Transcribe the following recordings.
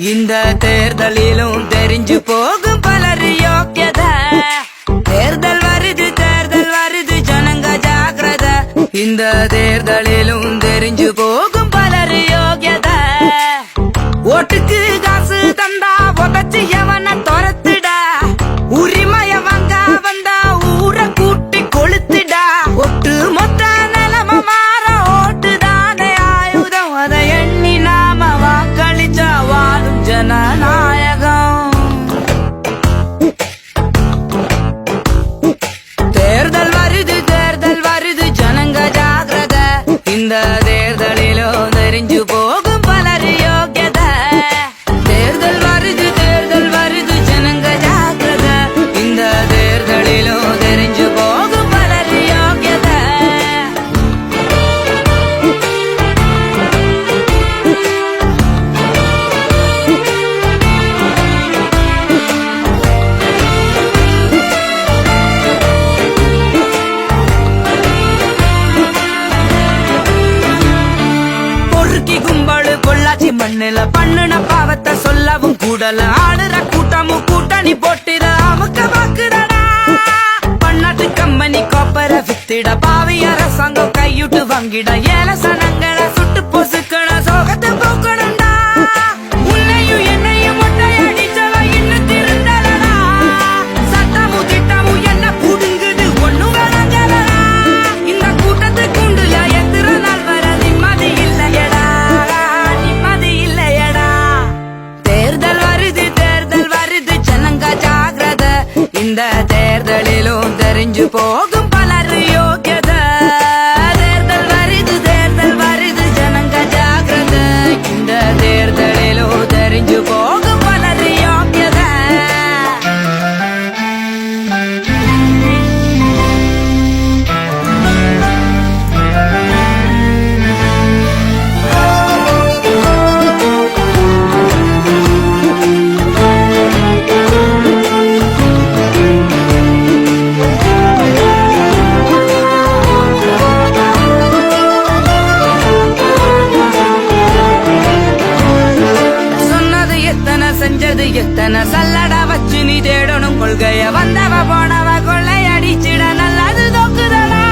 இந்த தேர்தலிலும் தெரிஞ்சு போகும் பலர் யோக்கியத. தேர்தல் வருது ஜனங்க ஜாக்கிரத. இந்த தேர்தலிலும் தெரிஞ்சு போகும் பலர் யோக்கியத. ஓட்டுக்கு காசு தந்தா உதச்சு எவன துரத்துடா. உரிமைய வாங்க வந்தா ஊரை கூட்டி கொளுத்துடா. ஒட்டு மொத்த நிலம மாற ஓட்டுதானே ஆயுதம். அதை எண்ணி நாம வாக்களிச்சா வாழும் ஜனநாயகம். தேர்தல் வருது ஜனங்க ஜாக்கிரத. இந்த தேர்தலிலோ தெரிஞ்சு போகும் பலர் யோக்கியத. தேர்தல் வருது ஜனங்க ஜாக்கிரத. இந்த தேர்தலிலோ தெரிஞ்சு போகும் பலர் யோக்கியத. பொறுக்கி கும்பலு பொள்ளாச்சி மண்ணுல பண்ணுன பாவத்தை சொல்லவும் கூடல. ஆடுற கூட்டமும் கூட்டணி போட்டிட அமுக்க பாக்குறடா. பன்னாட்டு கம்பெனி கோப்பர வித்திட பாவி அரசாங்கம் கையுட்டு வாங்கிட. ஏல சனங்களை சுட்டு பொசுக்கண சோகத்தை போக்கணும்டா. உன்னையும் என்னையும் மொட்டையடிச்சவ இன்னும் திருந்தலடா. சட்டமும் திட்டமும் என்ன புடுங்குது ஒண்ணும் விளங்கலடா. இந்த கூட்டத்து குண்டுல எத்திர நாள் வர நிம்மதி இல்லையடா. தேர்தல் வருது ஜனங்க ஜாக்கிரத. இந்த தேர்தலிலும் தெரிஞ்சு போகும் பலர் யோக்கியத. தேர்தல் வருது ஜனங்க ஜாக்கிரத. இந்த தேர்தலிலும் தெரிஞ்சு போகும் பலர் யோக்கியத. செஞ்சது எத்தனை சல்லடா வச்சு நீ தேடணும் கொள்கைய. வந்தவ போனவ கொள்ளை அடிச்சிட நல்லது தோக்குதடா.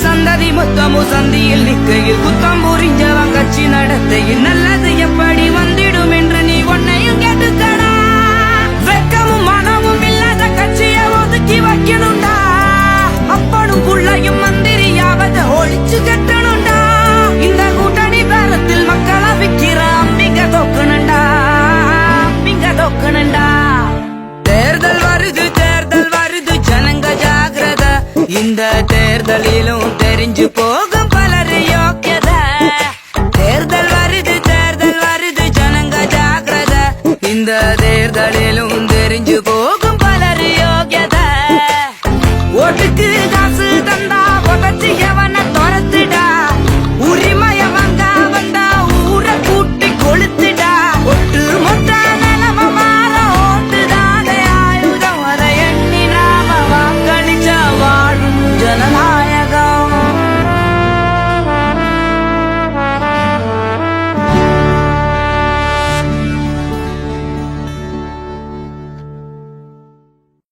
சந்ததி மொத்தமும் சந்தியில் நிக்கையில் குத்தம் புரிஞ்சவன் கட்சி நடத்தையில் நல்லது எப்படி வந்திடும் என்று நீ ஒன்னையும் கேட்டுக்கடா. வெக்கமும் மனமும் இல்லாத கட்சிய ஒதுக்கி வைக்கணும்டா. அப்பனும் புள்ளையும் மந்திரியாவது ஒழிச்சு கட்டணும்டா. இந்த கூட்டணி பேரத்தில் மக்களை விக்கிற அம்பிங்க தோக்கணும்டா. தேர்தல் வருது ஜனங்க ஜாக்கிரத. இந்த தேர்தலிலும் தெரிஞ்சு போகும் பலர் யோக்கியத. தேர்தல் வருது ஜனங்க ஜாக்கிரத. இந்த தேர்தலிலும் தெரிஞ்சு போகும் பலர் யோக்கியத. ஓட்டுக்கு